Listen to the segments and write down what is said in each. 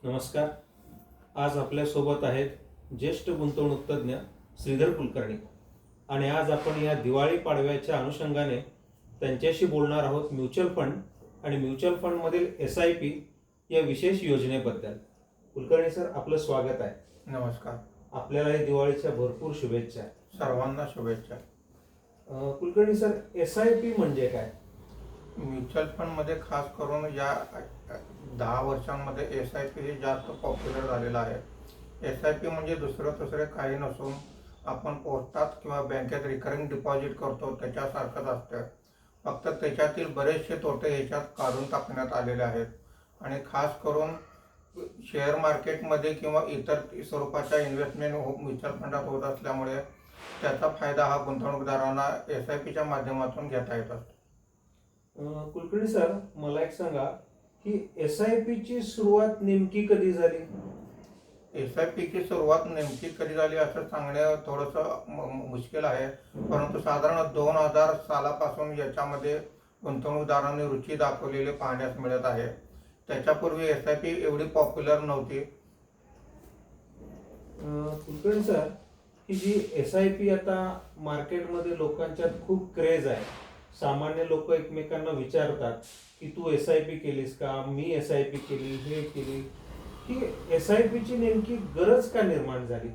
नमस्कार. आज आपल्यासोबत आहेत ज्येष्ठ गुंतवणूक तज्ज्ञ श्रीधर कुलकर्णी आणि आज आपण या दिवाळी पाडव्याच्या अनुषंगाने त्यांच्याशी बोलणार आहोत म्युच्युअल फंड आणि म्युच्युअल फंडमधील SIP या विशेष योजनेबद्दल. कुलकर्णी सर, आपलं स्वागत आहे. नमस्कार. आपल्याला या दिवाळीच्या भरपूर शुभेच्छा. सर्वांना शुभेच्छा. कुलकर्णी सर, SIP म्हणजे काय? म्युच्युअल फंडमध्ये खास करून या 10 वर्षांमध्ये SIP हे जास्त पॉप्युलर झालेलं आहे. SIP म्हणजे दुसरे काही नसून आपण पोस्टात किंवा बँकेत रिकरिंग डिपॉझिट करतो त्याच्यासारखंच असतं. फक्त त्याच्यातील बरेचसे तोटे ह्याच्यात काढून टाकण्यात आलेले आहेत आणि खास करून शेअर मार्केटमध्ये किंवा इतर स्वरूपाच्या इन्व्हेस्टमेंट म्युच्युअल फंडात होत असल्यामुळे त्याचा फायदा हा गुंतवणूकदारांना SIPच्या माध्यमातून घेता येत असतो. कुलकर्णी सर, मला एक सांगा की SIP ची सुरुवात नेमकी कधी झाली? SIPची सुरुवात नेमकी कधी झाली असं सांगणे थोडंसं मुश्किल आहे, परंतु साधारण 2000 सालापासून याच्यामध्ये गुंतवणूकदारांनी रुची दाखवलेली पाहण्यास मिळत आहे. त्याच्यापूर्वी SIP एवढी पॉप्युलर नव्हती. कुलकर्णी सर, ही जी SIP आता मार्केटमध्ये लोकांच्यात खूप क्रेज आहे. सामान्य लोक एकमेकांना विचारतात की तू SIP केलीस का, मी SIP केली, हे केली. ही SIP ची नेमकी गरज का निर्माण झाली?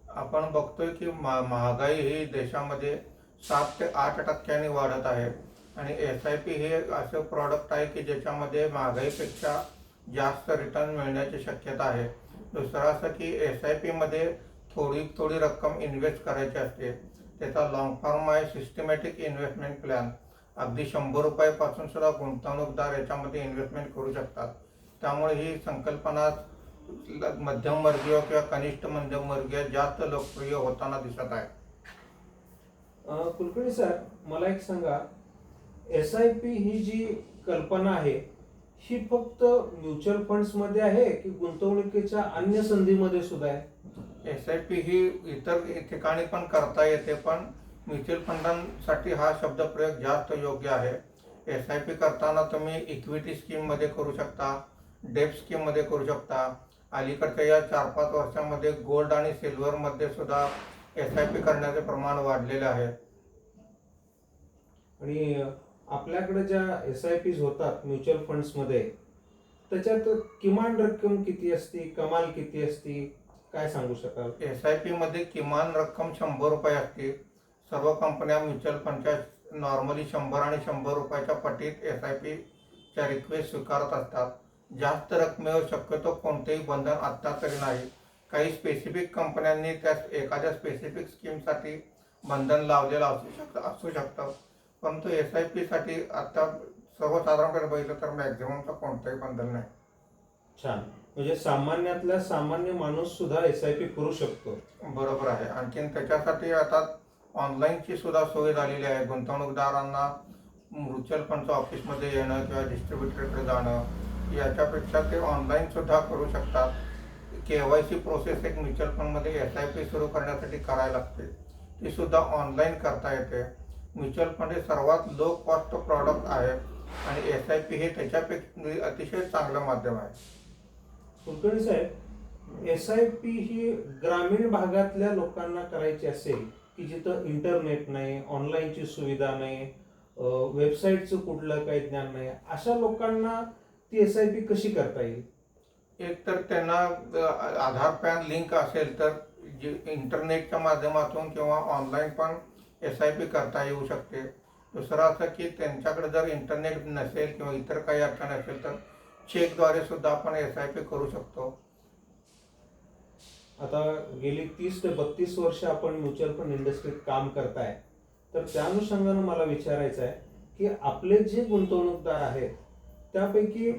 आपण बघतोय की महागाई ही देशामध्ये 7 ते 8% वाढत आहे आणि SIP हे असं प्रॉडक्ट आहे की ज्याच्यामध्ये महागाईपेक्षा जास्त रिटर्न मिळण्याची शक्यता आहे. दुसरं असं की SIP मध्ये थोडी रक्कम इन्व्हेस्ट करायची असते. त्याचा लॉंग फॉर्म आहे सिस्टमॅटिक इन्व्हेस्टमेंट प्लॅन. अगदी 100 रुपयापासून सुद्धा गुंतवणूकदार याच्यामध्ये इन्व्हेस्टमेंट करू शकतात. त्यामुळे ही संकल्पना मध्यमवर्गीय किंवा कनिष्ठ मध्यमवर्गीय जास्त लोकप्रिय होताना दिसत आहे. कुलकर्णी सर, मला एक सांगा, SIP ही जी कल्पना आहे ही फक्त म्युच्युअल फंड्स मध्ये आहे की गुंतवणुकीच्या अन्य संधीमध्ये सुद्धा आहे? SIP ही इतर ठिकाणी पण करता येते, पण म्युच्युअल फंडांसाठी हा शब्दप्रयोग जास्त योग्य आहे. SIP करताना तुम्ही इक्विटी स्कीममध्ये करू शकता, डेब्ट स्कीममध्ये करू शकता. अलीकडच्या या 4-5 वर्षांमध्ये गोल्ड आणि सिल्वरमध्ये सुद्धा SIP करण्याचे प्रमाण वाढलेले आहे. आणि आपल्याकडे ज्या SIPs होतात म्युच्युअल फंड्स मध्ये, त्याच्यात किमान रक्कम किती असते, कमाल किती असते, काय सांगू शकाल? SIP मध्ये किमान रक्कम 100 रुपये असते. सर्व कंपन्या म्युच्युअल फंडच्या नॉर्मली 100 आणि 100 रुपयाच्या पटीत SIP च्या रिक्वेस्ट स्वीकारत असतात. जास्त रकमेवर शक्यतो कोणतेही बंधन आत्ता तरी नाही. काही स्पेसिफिक कंपन्यांनी त्या एखाद्या स्पेसिफिक स्कीमसाठी बंधन लावलेलं असू शकतं, परंतु SIP साठी आता सर्वसाधारणपणे बघितलं तर मॅक्झिममचं कोणतंही बंधन नाही. छान. म्हणजे सामान्यातला सामान्य माणूस सुद्धा SIP करू शकतो. बरोबर आहे. आणखीन त्याच्यासाठी आता ऑनलाईनची सुद्धा सोय झालेली आहे. गुंतवणूकदारांना म्युच्युअल फंडच्या ऑफिसमध्ये येणं किंवा डिस्ट्रीब्युटरकडे जाणं याच्यापेक्षा ते ऑनलाईन सुद्धा करू शकतात. KYC प्रोसेस एक म्युच्युअल फंडमध्ये SIP सुरू करण्यासाठी करायला लागते, ती सुद्धा ऑनलाईन करता येते. म्युच्युअल फंड हे सर्वात लो कॉस्ट प्रॉडक्ट आहे आणि SIP हे त्याच्यापेक्षा अतिशय चांगलं माध्यम आहे. कुलकर्णी साहेब, SIP ही ग्रामीण भागातल्या लोकांना करायची असेल की जिथं इंटरनेट नाही, ऑनलाईनची सुविधा नाही, वेबसाईटचं कुठलं काही ज्ञान नाही, अशा लोकांना ती SIP कशी करता येईल? एक तर त्यांना आधार पॅन लिंक असेल तर इंटरनेटच्या माध्यमातून किंवा ऑनलाईन पण SIP करता येऊ शकते. दुसरं असं की त्यांच्याकडे जर इंटरनेट नसेल किंवा इतर काही अडचण असेल तर चेकद्वारे सुद्धा आपण SIP करू शकतो. आता गेली 30 ते 32 वर्ष आपण म्युच्युअल फंड इंडस्ट्रीत काम करताय, तर त्या अनुषंगानं मला विचारायचं आहे की आपले जे गुंतवणूकदार आहेत त्यापैकी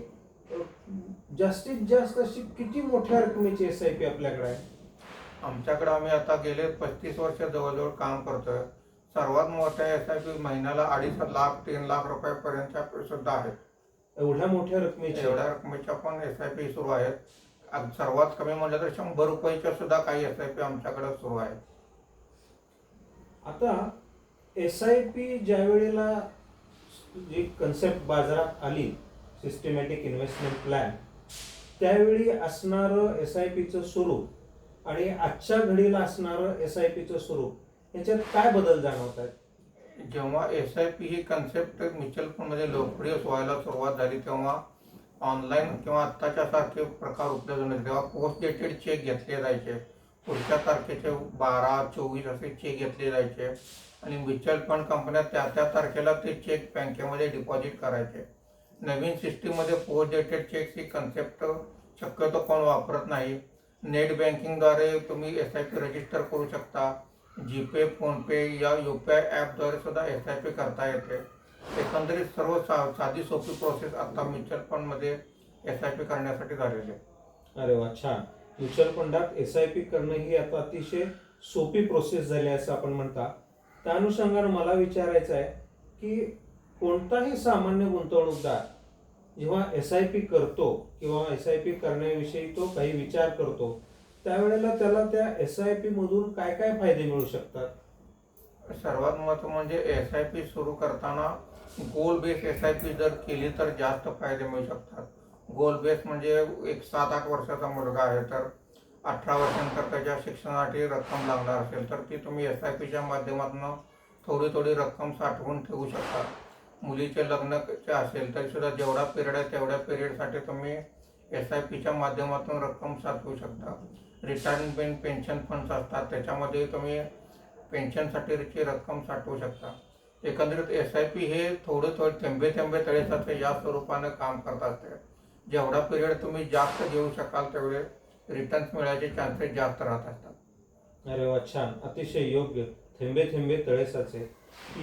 जास्तीत जास्त अशी किती मोठ्या रकमेची SIP आपल्याकडे आहे? आमच्याकडे आम्ही आता गेले 35 वर्ष जवळजवळ काम करतोय. सर्वात मोठ्या SIP महिन्याला 2.5 लाख 3 लाख रुपयापर्यंतच्या सुद्धा आहेत. एवढ्या मोठ्या रकमेच्या पण SIP सुरू आहेत. सर्वात कमी म्हटलं तर 100 रुपयाच्या सुद्धा काही SIP आमच्याकडे सुरू आहेत. आता SIP ज्या वेळेला जी कन्सेप्ट बाजारात आली, सिस्टमॅटिक इन्व्हेस्टमेंट प्लॅन, त्यावेळी असणारं SIPचं स्वरूप आणि आजच्या घडीला असणारं SIPचं स्वरूप याच्यात काय बदल जाणवत आहेत? जेव्हा SIP ही कन्सेप्ट म्युच्युअल फंडमध्ये लोकप्रिय व्हायला सुरुवात झाली तेव्हा ऑनलाईन किंवा आत्ताच्या सारखे प्रकार उपलब्ध नव्हते. तेव्हा पोस्ट डेटेड चेक घेतले जायचे, पुढच्या तारखेचे 12-24 असे चेक घेतले जायचे आणि म्युच्युअल फंड कंपन्या त्या त्या तारखेला ते चेक बँकेमध्ये डिपॉझिट करायचे. नवीन सिस्टीममध्ये पोस्ट डेटेड चेक ही कन्सेप्ट शक्यतो कोण वापरत नाही. नेट बँकिंगद्वारे तुम्ही SIP रजिस्टर करू शकता. जीपे, फोनपे या UPI ॲपद्वारे सुद्धा SIP करता येते. एकंदरीत सर्व साधी सोपी प्रोसेस आता म्युच्युअल फंडमध्ये SIP करण्यासाठी झालेली आहे. अरे वा, छान. म्युच्युअल फंडात SIP करणं ही आता अतिशय सोपी प्रोसेस झाली आहे असं आपण म्हणता. त्या अनुषंगानं मला विचारायचं आहे की कोणताही सामान्य गुंतवणूकदार जेव्हा SIP करतो किंवा SIP करण्याविषयी तो काही विचार करतो त्यावेळेला त्याला त्या SIP मधून काय काय फायदे मिळू शकतात? सर्वात महत्त्व म्हणजे SIP सुरू करताना गोल बेस SIP जर केली तर जास्त फायदे मिळू शकतात. गोल बेस म्हणजे एक 7-8 वर्षाचा मुलगा आहे तर 18 वर्षानंतर त्याच्या शिक्षणासाठी रक्कम लागणार असेल तर ती तुम्ही SIPच्या माध्यमातून थोडी थोडी रक्कम साठवून ठेवू शकता. मुलीचे लग्नाचे असेल तरी सुद्धा जेवढा पिरियड आहे तेवढ्या पिरियडसाठी तुम्ही SIPच्या माध्यमातून रक्कम साठवू शकता. रिटायरमेंट पेन्शन फंड्स असतात त्याच्यामध्ये तुम्ही पेन्शनसाठीची रक्कम साठवू शकता. एकंदरीत SIP हे थोडे थेंबे थेंबे तळे साचे या स्वरूपाने काम करत असते. जेवढा पिरियड तुम्ही जास्त घेऊ शकाल तेवढे रिटर्न्स मिळायचे चान्सेस जास्त राहत असतात. अरे वा, छान. अतिशय योग्य. थेंबे थेंबे तळे साचे.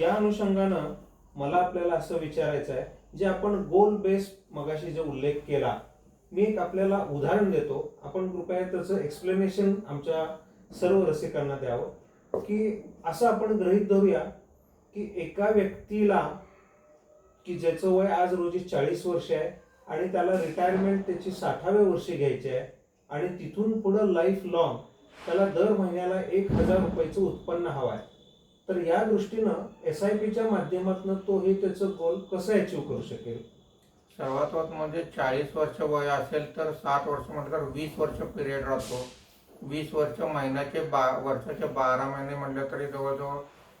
या अनुषंगानं मला आपल्याला असं विचारायचं आहे, जे आपण गोल बेस मगाशी जो उल्लेख केला, मी एक आपल्याला उदाहरण देतो. आपण कृपया त्याचं एक्सप्लेनेशन आमच्या सर्व रसिकांना द्यावं. की असं आपण गृहीत धरूया की एका व्यक्तीला की ज्याचं वय आज रोजी 40 वर्ष आहे आणि त्याला रिटायरमेंट त्याची 60व्या वर्षी घ्यायची आहे आणि तिथून पुढं लाईफ लॉंग त्याला दर महिन्याला 1,000 रुपयाचं उत्पन्न हवं आहे. तर या दृष्टीनं SIPच्या माध्यमातून तो हे त्याचं गोल कसं अचीव करू शकेल? सर्वात म्हणजे 40 वर्ष वय असेल तर 60 वर्ष म्हटलं तर 20 वर्ष पिरियड राहतो. 20 वर्ष महिन्याचे वर्षाचे 12 महिने म्हटलं तरी जवळजवळ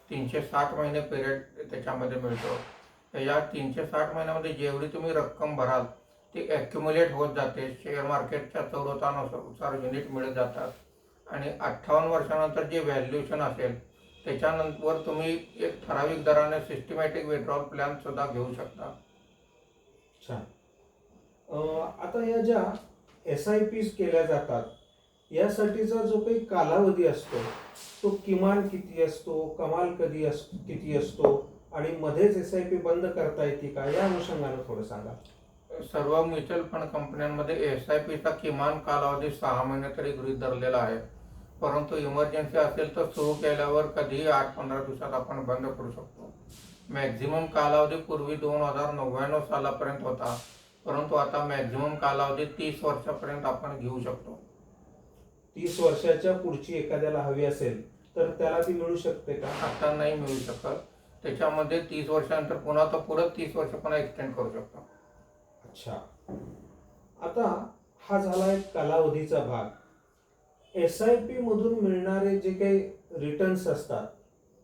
360 महिने पिरियड त्याच्यामध्ये मिळतो. या 360 महिन्यामध्ये जेवढी तुम्ही रक्कम भराल ती ॲक्युम्युलेट होत जाते. शेअर मार्केटच्या चढउतारानुसार युनिट मिळत जातात आणि 58 वर्षानंतर जे व्हॅल्युएशन असेल त्याच्यानंतर तुम्ही एक ठराविक दराने सिस्टमॅटिक विड्रॉल प्लॅन सुद्धा घेऊ शकता. छान. आता या ज्या SIPs केल्या जातात यासाठीचा जो काही कालावधी असतो तो किमान किती असतो, कमाल किती असतो आणि मध्येच SIP बंद करता येते का, या अनुषंगानं थोडं सांगा. सर्व म्युच्युअल फंड कंपन्यांमध्ये SIPचा किमान कालावधी 6 महिने तरी गृहीत धरलेला आहे. परंतु इमर्जन्सी असेल तर सुरू केल्यावर कधीही 8-15 दिवसात आपण बंद करू शकतो. मॅक्झिमम कालावधी पूर्वी 2099 सालापर्यंत होता, परंतु आता मॅक्झिमम कालावधी 30 वर्षापर्यंत आपण घेऊ शकतो. 30 वर्षाच्या पुढची एखाद्याला हवी असेल तर त्याला ती मिळू शकते का? आता नाही मिळू शकत. त्याच्यामध्ये 30 वर्षानंतर पुन्हा तर पुढे 30 वर्ष पुन्हा एक्सटेंड करू शकतो. अच्छा. आता हा झाला एक कालावधीचा भाग. SIP मधून मिळणारे जे काही रिटर्न्स असतात,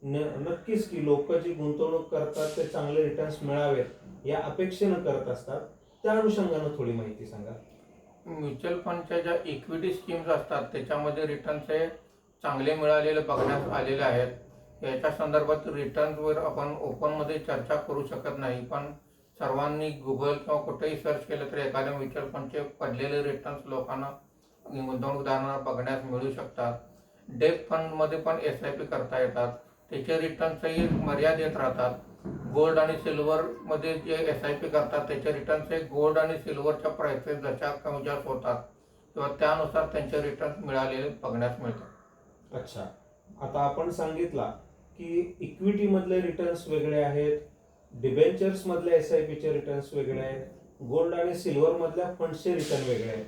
नक्कीच की लोक जी गुंतवणूक करतात ते चांगले रिटर्न्स मिळावेत या अपेक्षेनं करत असतात. त्या अनुषंगानं थोडी माहिती सांगा. म्युच्युअल फंडच्या ज्या इक्विटी स्कीम्स असतात त्याच्यामध्ये रिटर्न्स हे चांगले मिळालेले बघण्यात आलेले आहेत. याच्या संदर्भात रिटर्न्सवर आपण ओपनमध्ये चर्चा करू शकत नाही, पण सर्वांनी गुगल किंवा कुठेही सर्च केलं तर एखाद्या म्युच्युअल फंडचे पडलेले रिटर्न्स लोकांना गुंतवणूकदारांना बघण्यास मिळू शकतात. डेट फंडमध्ये पण SIP करता येतात. त्याचे रिटर्न्सही मर्यादित राहतात. गोल्ड आणि सिल्वरमध्ये जे SIP करतात त्याचे रिटर्न्स हे गोल्ड आणि सिल्वरच्या प्राइसेस जशा कमी जास्त होतात किंवा त्यानुसार त्यांचे रिटर्न्स मिळालेले बघण्यास मिळतात. अच्छा. आता आपण सांगितला की इक्विटी मधले रिटर्न्स वेगळे आहेत, डिबेंचर्स मधल्या SIPचे रिटर्न्स वेगळे आहेत, गोल्ड आणि सिल्वर मधल्या फंड्सचे रिटर्न वेगळे आहेत.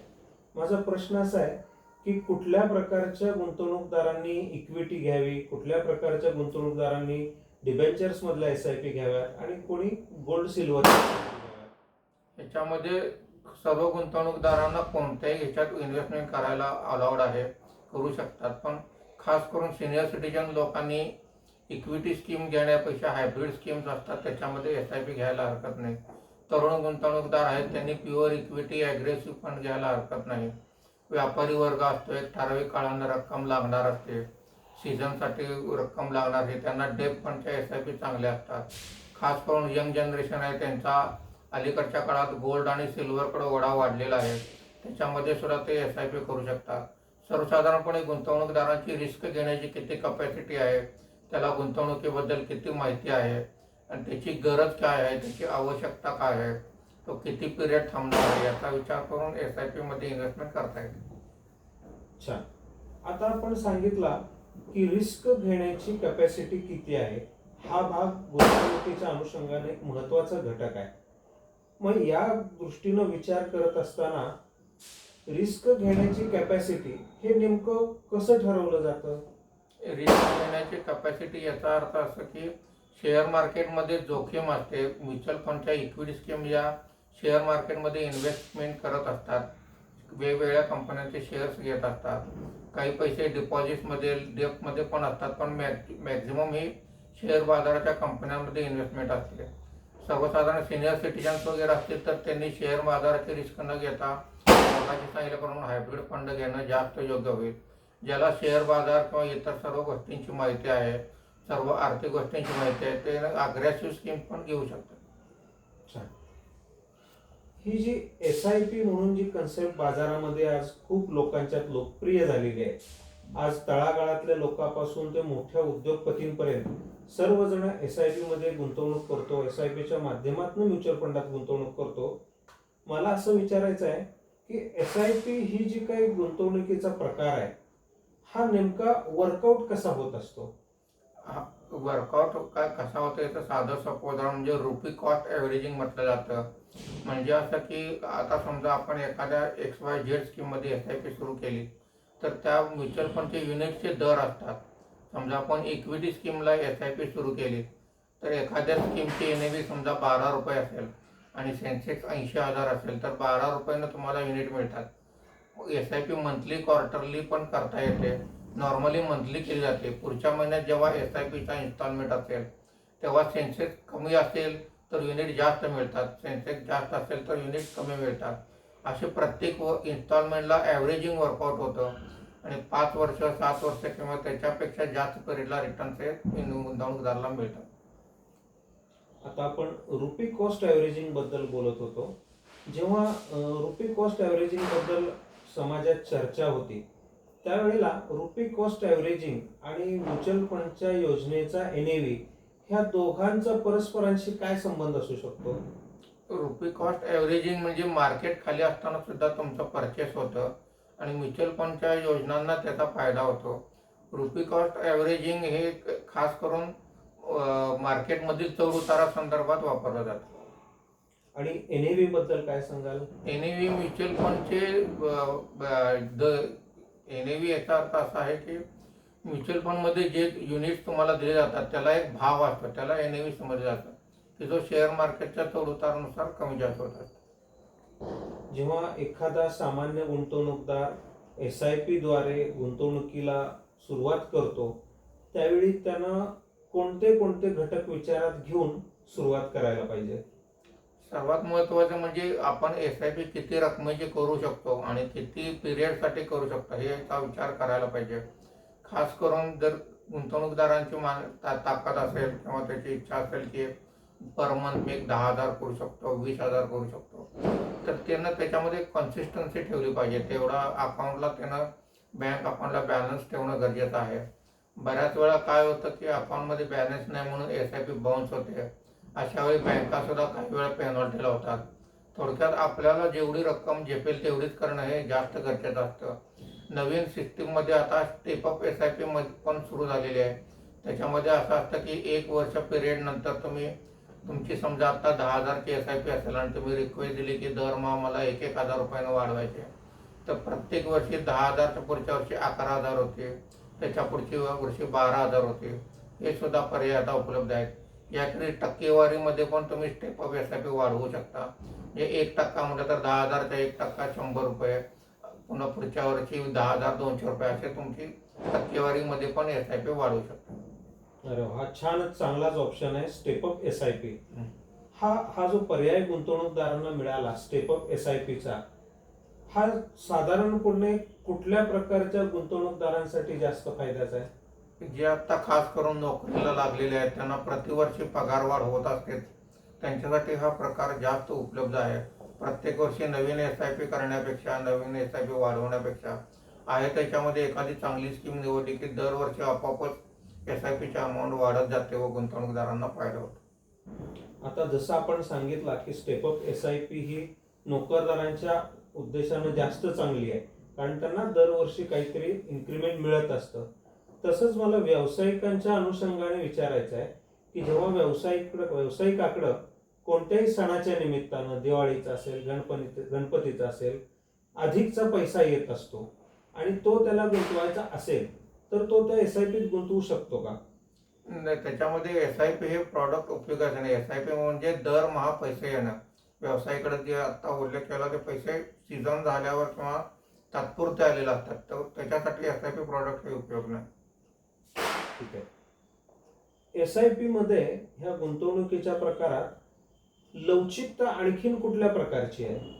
माझा प्रश्न असा आहे की कुठल्या प्रकारच्या गुंतवणूकदारांनी इक्विटी घ्यावी, कुठल्या प्रकारच्या गुंतवणूकदारांनी डिबेंचर्स मधल्या SIP घ्याव्यात आणि कोणी गोल्ड सिल्वर घ्याव्यात? याच्यामध्ये सर्व गुंतवणूकदारांना कोणत्याही ह्याच्यात इन्व्हेस्टमेंट करायला अलाउड आहे, करू शकतात. पण खास करून सिनियर सिटीजन लोकांनी इक्विटी स्कीम घेण्यापेक्षा हायब्रिड स्कीम्स असतात त्याच्यामध्ये SIP घ्यायला हरकत नाही. तरुण गुंतवणूकदार आहेत त्यांनी प्युअर इक्विटी ॲग्रेसिव्ह फंड घ्यायला हरकत नाही. व्यापारी वर्ग असतो, एक ठराविक काळानं रक्कम लागणार असते, सीझनसाठी रक्कम लागणार आहे, त्यांना डेप फंडच्या SIP चांगल्या असतात. खास करून यंग जनरेशन आहे त्यांचा अलीकडच्या काळात गोल्ड आणि सिल्वरकडे ओढा वाढलेला आहे, त्याच्यामध्ये सुद्धा ते SIP करू शकतात. सर्वसाधारणपणे गुंतवणूकदारांची रिस्क घेण्याची किती कपॅसिटी आहे, त्याला गुंतवणुकीबद्दल किती माहिती आहे आणि त्याची गरज काय आहे, त्याची आवश्यकता काय आहे, तो किती पिरियड थांबणार आहे याचा विचार करून SIP मध्ये इन्व्हेस्टमेंट करता येते. छान. आता आपण सांगितला की रिस्क घेण्याची कॅपॅसिटी किती आहे, हा भाग गुंतवणुकीच्या अनुषंगाने एक महत्वाचा घटक आहे. मग या दृष्टीनं विचार करत असताना रिस्क घेण्याची कॅपॅसिटी हे नेमकं कसं ठरवलं जातं? रिस्क घेण्याची कपॅसिटी याचा अर्थ असं की शेअर मार्केटमध्ये जोखीम असते. म्युच्युअल फंडच्या इक्विटी स्कीम या शेअर मार्केटमध्ये इन्व्हेस्टमेंट करत असतात, वेगवेगळ्या कंपन्यांचे शेअर्स घेत असतात, काही पैसे डिपॉझिट्समध्ये डेप्टमध्ये पण असतात, पण मॅक्झिमम ही शेअर बाजाराच्या कंपन्यांमध्ये इन्व्हेस्टमेंट असते. सर्वसाधारण सिनियर सिटीजन्स वगैरे असतील तर त्यांनी शेअर बाजाराची रिस्क न घेता मगाशी सांगितल्याप्रमाणे हायब्रिड फंड घेणं जास्त योग्य होईल. ज्याला शेअर बाजार किंवा इतर सर्व गोष्टींची माहिती आहे, सर्व आर्थिक गोष्टींची माहिती आहे, ते अग्रेसिव्ह स्कीम पण घेऊ शकतात. छान. ही जी SIP म्हणून जी कन्सेप्ट बाजारामध्ये आज खूप लोकांच्यात लोकप्रिय झालेली आहे, आज तळागाळातल्या लोकांपासून ते मोठ्या उद्योगपतींपर्यंत सर्वजण SIP मध्ये गुंतवणूक करतो, SIPच्या माध्यमातून म्युच्युअल फंडात गुंतवणूक करतो. मला असं विचारायचं आहे की SIP ही जी काही गुंतवणुकीचा प्रकार आहे, हा नेमका वर्कआउट कसा होत असतो? वर्कआउट काय कसा होतं याचं साधं सोपं उदाहरण म्हणजे रुपी कॉस्ट ॲव्हरेजिंग म्हटलं जातं. म्हणजे असं की आता समजा आपण एखाद्या XYZ स्कीममध्ये SIP सुरू केली तर त्या म्युच्युअल फंडचे युनिटचे दर असतात. समजा आपण इक्विटी स्कीमला SIP सुरू केली तर एखाद्या स्कीमची NAV समजा 12 रुपये असेल आणि सेन्सेक्स 80,000 असेल तर 12 रुपयानं तुम्हाला युनिट मिळतात. SIP मंथली क्वार्टरली पण करता येते, नॉर्मली मंथली केली जाते. पुढच्या महिन्यात जेव्हा SIPचा इन्स्टॉलमेंट असेल तेव्हा सेन्सेक्स कमी असेल तर युनिट जास्त मिळतात, सेन्सेक्स जास्त असेल तर युनिट कमी मिळतात. असे प्रत्येक इन्स्टॉलमेंटला ॲव्हरेजिंग वर्कआउट होतं आणि 5 वर्ष 7 वर्ष किंवा त्याच्यापेक्षा जास्त पिरियडला रिटर्न्स हे गुंतवणूकदाराला मिळतात. आता आपण रुपी कॉस्ट ॲव्हरेजिंग बद्दल बोलत होतो. जेव्हा रुपी कॉस्ट ॲव्हरेजिंग बद्दल समाजात चर्चा होती त्यावेळेला रुपी कॉस्ट ॲव्हरेजिंग आणि म्युच्युअल फंडच्या योजनेचा NAV ह्या दोघांचा परस्परांशी काय संबंध असू शकतो? रुपी कॉस्ट ॲव्हरेजिंग म्हणजे मार्केट खाली असताना सुद्धा तुमचं परचेस होतं आणि म्युच्युअल फंडच्या योजनांना त्याचा फायदा होतो. रुपी कॉस्ट ॲव्हरेजिंग हे खास करून मार्केटमधील चढ उतारा संदर्भात वापरलं जातं. आणि NAV बद्दल काय सांगाल? NAV म्युच्युअल फंडचे NAV याचा अर्थ असा आहे की म्युच्युअल फंडमध्ये जे युनिट्स तुम्हाला दिले जातात त्याला एक भाव असतो, त्याला NAV समजलं जातं की जो शेअर मार्केटच्या चढ उतारानुसार कमी जास्त होत असतो. जेव्हा एखादा सामान्य गुंतवणूकदार SIP द्वारे गुंतवणुकीला सुरुवात करतो त्यावेळी त्यानं कोणते कोणते घटक विचारात घेऊन सुरुवात करायला पाहिजे? सर्वात महत्त्वाचं म्हणजे आपण SIP किती रकमेची करू शकतो आणि किती पिरियडसाठी करू शकतो हे याचा विचार करायला पाहिजे. खास करून जर गुंतवणूकदारांची ताकद असेल किंवा त्याची इच्छा असेल की पर मंथ मी 10,000 करू शकतो, 20,000 करू शकतो, तर त्यानं त्याच्यामध्ये कन्सिस्टन्सी ठेवली पाहिजे. तेवढा अकाउंटला त्यानं बँक अकाउंटला बॅलन्स ठेवणं गरजेचं आहे. बऱ्याच वेळा काय होतं की अकाउंटमध्ये बॅलन्स नाही म्हणून SIP बाउन्स होते. अशा वेळी बँका सुद्धा काही वेळा पेनॉल्टी लावतात. थोडक्यात आपल्याला जेवढी रक्कम झेपेल तेवढीच करणं हे जास्त गरजेचं असतं. नवीन सिस्टीममध्ये आता स्टेपअप SIP मध्ये पण सुरू झालेली आहे. त्याच्यामध्ये असं असतं की 1 वर्ष पिरियड नंतर तुमची समजा आता 10,000ची SIP असेल आणि तुम्ही रिक्वेस्ट दिली की दरमहा मला 1,000 रुपयानं वाढवायचे, तर प्रत्येक वर्षी 10,000च्या पुढच्या वर्षी 11,000 होते, त्याच्या पुढच्या वर्षी 12,000 होते. हे सुद्धा पर्याय आता उपलब्ध आहेत. याकडे टक्केवारीमध्ये पण तुम्ही step of S I P वाढवू शकता. म्हणजे 1% म्हटलं तर 10,000चा 1% 100 रुपये, पुन्हा पुढच्या वर्षी 10,200 रुपये असे तुमची टक्केवारीमध्ये पण एस आय पी वाढवू शकता. अरे वा, हा छानच चांगलाच ऑप्शन आहे स्टेप अप SIP. हं. हा जो पर्याय गुंतवणूकदारांना मिळाला स्टेप अप SIPचा, हा साधारणपणे कुठल्या प्रकारच्या गुंतवणूकदारांसाठी जास्त फायद्याचा आहे? जे आता खास करून नोकरीला लागलेले आहेत त्यांना प्रतिवर्षी पगारवाढ होत असते, त्यांच्यासाठी हा प्रकार जास्त उपलब्ध आहे. प्रत्येक वर्षी नवीन एस आय पी करण्यापेक्षा, नवीन एस आय पी वाढवण्यापेक्षा आहे त्याच्यामध्ये एखादी चांगली स्कीम निवडली की दरवर्षी आपोआपच एस आय पीची अमाऊंट वाढत जाते व गुंतवणूकदारांना फायदा होतो. आता जसं आपण सांगितलं की स्टेप अप SIP ही नोकरदारांच्या उद्देशानं जास्त चांगली आहे, कारण त्यांना दरवर्षी काहीतरी इन्क्रीमेंट मिळत असतं. तसंच मला व्यावसायिकांच्या अनुषंगाने विचारायचं आहे की जेव्हा व्यावसायिकाकडं कोणत्याही सणाच्या निमित्तानं, दिवाळीचा असेल, गणपतीचा असेल, अधिकचा पैसा येत असतो आणि तो त्याला गुंतवायचा असेल तर तो त्या SIPत गुंतवू शकतो का? नाही, त्याच्यामध्ये एस आय पी हे प्रॉडक्ट उपयोगाचे नाही. एस आय पी म्हणजे दरमहा पैसे येणं. व्यवसायाकडे जे आता उल्लेख केला ते पैसे सीझन झाल्यावर किंवा तात्पुरते आलेले असतात, तर त्याच्यासाठी एस आय पी प्रॉडक्ट हे उपयोग नाही. ठीक आहे. SIP मध्ये ह्या गुंतवणुकीच्या प्रकारात लवचिकता आणखीन कुठल्या प्रकारची आहे?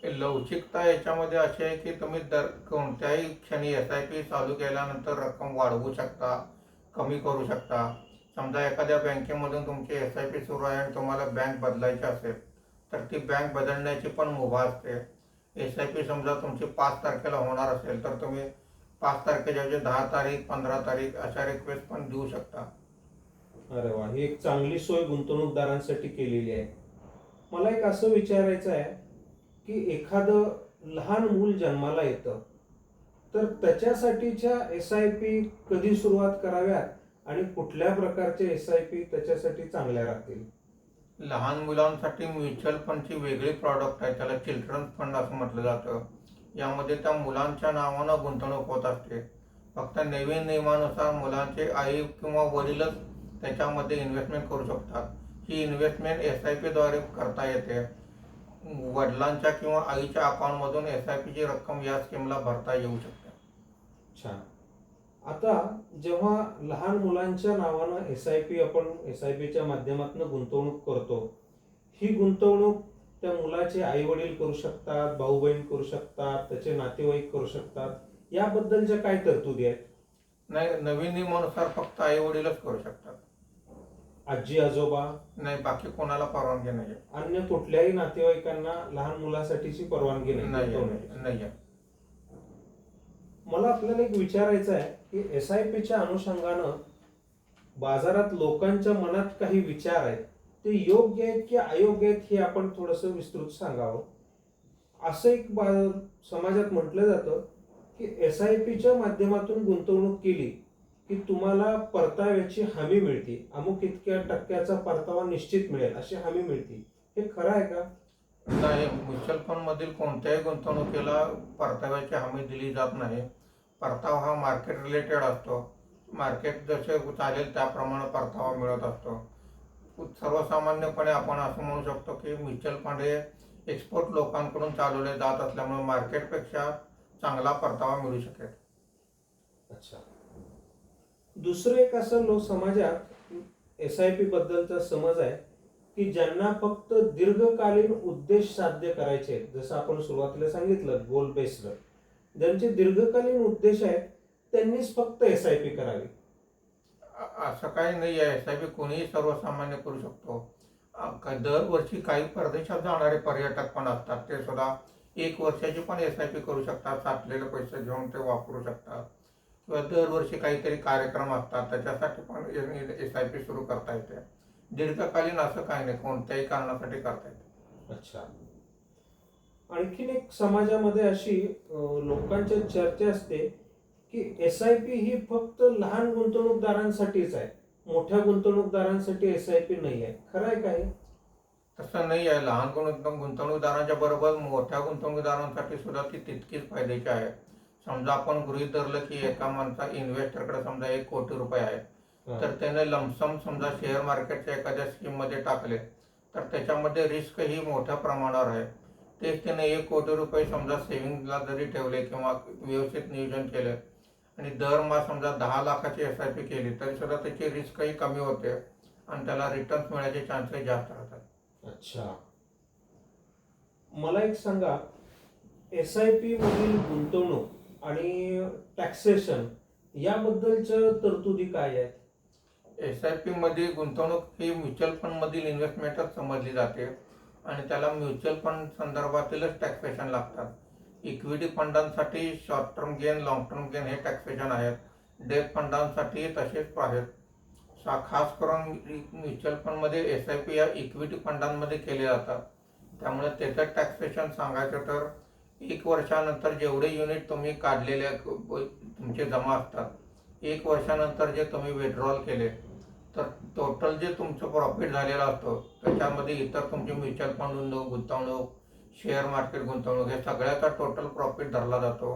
हे लवचिकता याच्यामध्ये अशी आहे की तुम्ही दर कोणत्याही क्षणी एस आय पी चालू केल्यानंतर रक्कम वाढवू शकता, कमी करू शकता. समजा एखाद्या बँकेमधून तुमची एस आय पी सुरू आहे आणि तुम्हाला बँक बदलायची असेल तर ती बँक बदलण्याची पण मुभा असते. एस आय पी समजा तुमची 5 तारखेला होणार असेल तर तुम्ही 5 तारखेच्या ऐवजी 10 तारीख, 15 तारीख अशा रिक्वेस्ट पण देऊ शकता. अरे वा, ही एक चांगली सोय गुंतवणूकदारांसाठी केलेली आहे. मला एक असं विचारायचं आहे की एखादं लहान मूल जन्माला येतं तर त्याच्यासाठीच्या SIP कधी सुरुवात कराव्यात आणि कुठल्या प्रकारचे SIP त्याच्यासाठी चांगल्या राहतील? लहान मुलांसाठी म्युच्युअल फंडची वेगळी प्रॉडक्ट आहे, त्याला चिल्ड्रन फंड असं म्हटलं जातं. यामध्ये त्या मुलांच्या नावानं गुंतवणूक होत असते. फक्त नवीन नियमानुसार मुलांचे आई किंवा वडीलच त्याच्यामध्ये इन्व्हेस्टमेंट करू शकतात. ही इन्व्हेस्टमेंट एस आय पीद्वारे करता येते. वडिलांच्या किंवा आईच्या अकाउंटमधून एस आय पीची रक्कम या स्कीमला भरता येऊ शकते. छान. आता जेव्हा लहान मुलांच्या नावानं आपण SIPच्या माध्यमातून गुंतवणूक करतो, ही गुंतवणूक त्या मुलाचे आई वडील करू शकतात, भाऊ बहीण करू शकतात, त्याचे नातेवाईक करू शकतात, याबद्दलच्या काय तरतुदी आहेत? नाही, नवीन नियमानुसार फक्त आई वडीलच करू शकतात. आजी आजोबा, नाही, बाकी कोणाला परवानगी नाही. अन्य कुठल्याही नातेवाईकांना लहान मुलासाठीची परवानगी नाही गुंतवण्याची? नाही. मला आपल्याला एक विचारायचं आहे की SIPच्या अनुषंगानं बाजारात लोकांच्या मनात काही विचार आहेत, ते योग्य आहेत की अयोग्य आहेत हे आपण थोडंसं विस्तृत सांगावं. असं एक समाजात म्हटलं जातं की SIPच्या माध्यमातून गुंतवणूक केली की तुम्हाला परताव्याची हमी मिळते, अमुक इतक्या टक्क्याचा परतावा निश्चित मिळेल अशी हमी मिळते. हे खरं आहे का? नाही, म्युच्युअल फंड मधील कोणत्याही गुंतवणुकीला परताव्याची हमी दिली जात नाही. परतावा हा मार्केट रिलेटेड असतो. मार्केट जसे चालेल त्याप्रमाणे परतावा मिळत असतो. सर्वसामान्यपणे आपण असं म्हणू शकतो की म्युच्युअल फंड हे एक्सपोर्ट लोकांकडून चालवले जात असल्यामुळे मार्केटपेक्षा चांगला परतावा मिळू शकेल. अच्छा. दुसरं एक असं समाजात SIP बद्दलचा समज आहे की ज्यांना फक्त दीर्घकालीन उद्देश साध्य करायचे आहेत, जसं आपण सुरुवातीला सांगितलं गोल बेस्ड, ज्यांचे दीर्घकालीन उद्देश आहेत त्यांनीच फक्त SIP करावी. असं काही नाही आहे. एस आय पी कोणीही सर्वसामान्य करू शकतो. दरवर्षी काही परदेशात जाणारे पर्यटक पण असतात, ते सुद्धा 1 वर्षाची पण एस आय पी करू शकतात. साठलेले पैसे घेऊन ते वापरू शकतात. किंवा दरवर्षी काहीतरी कार्यक्रम असतात त्याच्यासाठी पण एस आय पी सुरू करता येते. दीर्घकालीन असं काही नाही, कोणत्याही कारणासाठी करता येते. अच्छा. आणखीन एक समाजामध्ये अशी लोकांच्या चर्चा असते की SIP ही फक्त लहान गुंतवणूकदारांसाठीच आहे, मोठ्या गुंतवणूकदारांसाठी SIP नाही आहे. खरं आहे काय? तसं नाही आहे. लहान गुंतवणूकदारांच्या बरोबर मोठ्या गुंतवणूकदारांसाठी सुद्धा ती तितकीच फायद्याची आहे. समजा आपण गृहीत धरलं की एका माणसा इन्व्हेस्टरकडे समजा 1 कोटी रुपये आहे तर त्याने लमसम समजा शेअर मार्केटच्या एखाद्या स्कीममध्ये टाकले तर त्याच्यामध्ये रिस्क ही मोठ्या प्रमाणावर आहे. तेच त्याने 1 कोटी रुपये समजा सेव्हिंगला जरी ठेवले किंवा व्यवस्थित नियोजन केलं आणि दरमहा समजा 10 लाखाची SIP केली तरी सुद्धा त्याची रिस्कही कमी होते आणि त्याला रिटर्न्स मिळायचे चान्सेस जास्त राहतात. अच्छा, मला एक सांगा, SIP मधील गुंतवणूक आणि टॅक्सेशन याबद्दलच्या तरतुदी काय आहेत? SIP मध्ये गुंतवणूक ही म्युच्युअल फंड मधील इन्व्हेस्टमेंटच समजली जाते आणि त्याला म्युच्युअल फंड संदर्भातीलच टॅक्सेशन लागतात. इक्विटी फंडांसाठी short term gain, long term gain हे टॅक्सेशन आहेत. डेट फंडांसाठी तसेच आहेत. खास करून म्युच्युअल फंडमध्ये SIP या इक्विटी फंडांमध्ये केले जातात. त्यामुळे त्याचं टॅक्सेशन सांगायचं तर 1 वर्षानंतर जेवढे युनिट तुम्ही काढलेले तुमचे जमा असतात, 1 वर्षानंतर जे तुम्ही विड्रॉल केले तर टोटल जे तुमचं प्रॉफिट झालेलं असतं त्याच्यामध्ये इतर तुमचे म्युच्युअल फंड गुंतवणूक, शेअर मार्केट गुंतवणूक हे सगळ्याचा टोटल प्रॉफिट धरला जातो.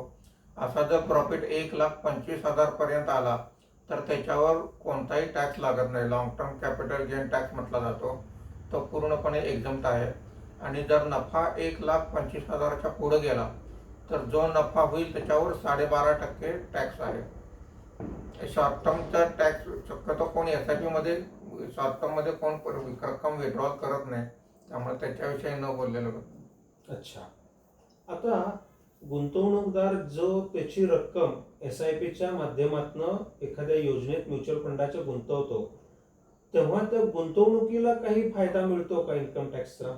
असा जर प्रॉफिट 1,25,000 पर्यंत आला तर त्याच्यावर कोणताही टॅक्स लागत नाही. Long term capital gain tax म्हटला जातो, तो पूर्णपणे एक्झम्प्ट आहे. आणि जर नफा 1,25,000च्या पुढे गेला तर जो नफा होईल त्याच्यावर 12.5% टॅक्स आहे. शॉर्ट टर्मचा टॅक्स शक्यतो कोण SIP मध्ये शॉर्ट टर्म मध्ये कोण रक्कम विड्रॉल करत नाही, त्यामुळे त्याच्याविषयी न बोललेलं बरं. अच्छा, आता गुंतवणूकदार जो त्याची रक्कम SIPच्या माध्यमातून एखाद्या योजनेत म्युच्युअल फंडाच्या गुंतवतो तेव्हा त्या गुंतवणुकीला काही फायदा मिळतो का इन्कम टॅक्सचा?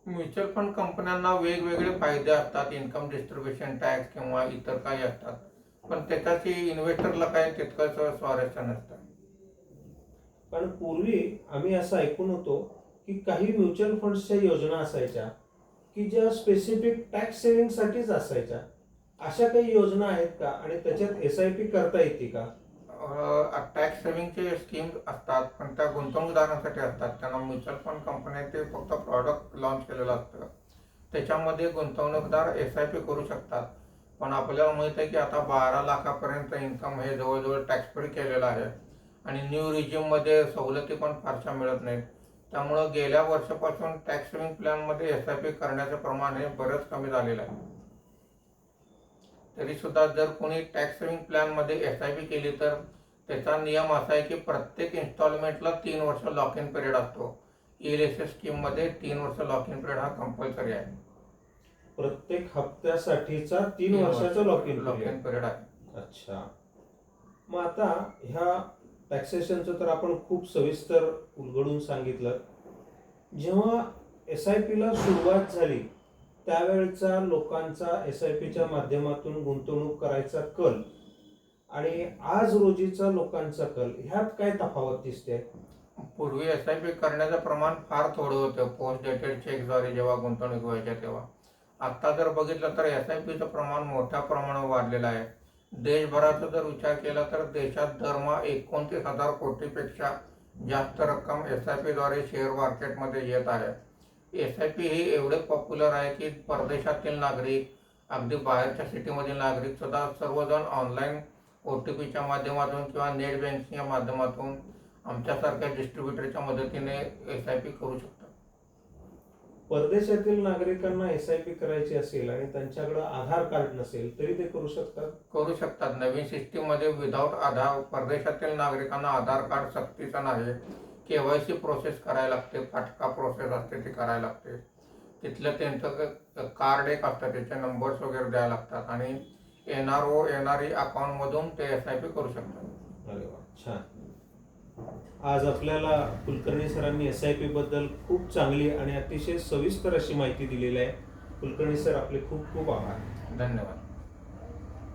म्युच्युअल फंड कंपन्यांना वेगवेगळे फायदे असतात, इन्कम डिस्ट्रीब्युशन टॅक्स किंवा इतर काही असतात, पण त्याच्याशी इन्व्हेस्टरला काही तितकंच स्वारस्य नसतं. कारण पूर्वी आम्ही असं ऐकून होतो की काही म्युच्युअल फंड्सच्या योजना असायच्या की ज्या स्पेसिफिक टॅक्स सेव्हिंग साठीच असायच्या. अशा काही योजना आहेत का आणि त्याच्यात SIP करता येते का? टॅक्स सेव्हिंगचे स्कीम असतात पण त्या गुंतवणूकदारांसाठी असतात. त्यांना म्युच्युअल फंड कंपन्या ते फक्त प्रॉडक्ट लॉन्च केलेलं असतं, त्याच्यामध्ये गुंतवणूकदार SIP करू शकतात. पण आपल्याला माहित आहे की आता 12 लाखापर्यंत इन्कम हे जवळजवळ टॅक्स फ्री केलेलं आहे आणि न्यू रिजिममध्ये सवलती पण फारशा मिळत नाहीत. त्यामुळं गेल्या वर्षापासून टॅक्स सेव्हिंग प्लॅनमध्ये SIP करण्याचं प्रमाण हे बरंच कमी झालेलं आहे. तरी सुद्धा जर कोणी टॅक्स सेव्हिंग प्लॅनमध्ये SIP केली तर त्याचा नियम असा आहे की प्रत्येक इन्स्टॉलमेंटला 3 वर्ष लॉक इन पिरियड असतो. ELSS स्कीममध्ये 3 वर्ष लॉक इन पिरियड हा कंपल्सरी आहे. प्रत्येक हप्त्यासाठीचा 3 वर्षाचा लॉक इन पिरियड आहे. अच्छा, मग आता ह्या टॅक्सेशनचं तर आपण खूप सविस्तर उलगडून सांगितलं. जेव्हा SIPला सुरुवात झाली त्यावेळचा लोकांचा SIPच्या माध्यमातून गुंतवणूक करायचा कल आणि आज रोजीचा लोकांचा कल ह्यात काय तफावत दिसते? पूर्वी SIP करण्याचं प्रमाण फार थोडं होतं. पोस्ट डेटेड चेकद्वारे जेव्हा गुंतवणूक व्हायच्या तेव्हा. आता जर बघितलं तर SIPचं प्रमाण मोठ्या प्रमाणावर वाढलेलं आहे. देशभराचा जर विचार केला तर देशात दरमहा 29,000 कोटीपेक्षा जास्त रक्कम SIPद्वारे शेअर मार्केटमध्ये येत आहे. SIP ही एवढे पॉप्युलर आहे की परदेशातील नागरिक, अगदी बाहेरच्या सिटीमधील नागरिक सुद्धा सर्वजण ऑनलाईन OTPच्या माध्यमातून किंवा नेट बँकिंगच्या माध्यमातून आमच्यासारख्या डिस्ट्रीब्युटरच्या मदतीने SIP करू शकतात. परदेशातील नागरिकांना SIP करायची असेल आणि त्यांच्याकडे आधार कार्ड नसेल तरी ते करू शकतात? करू शकतात. नवीन सिस्टीम मध्ये विदाउट आधार परदेशातील नागरिकांना आधार कार्ड सक्तीचं नाही. KYC प्रोसेस करायला लागते, फाटका प्रोसेस असते ती करायला लागते. तिथलं त्यांचं कार्ड एक असतं, त्याचे नंबर्स वगैरे द्यायला लागतात आणि NRO NRE अकाउंटमधून ते SIP करू शकतात. अरे वा, छान. आज आपल्याला कुलकर्णी सरांनी SIP बद्दल खूप चांगली आणि अतिशय सविस्तर अशी माहिती दिलेली आहे. कुलकर्णी सर, आपले खूप खूप आभार. धन्यवाद.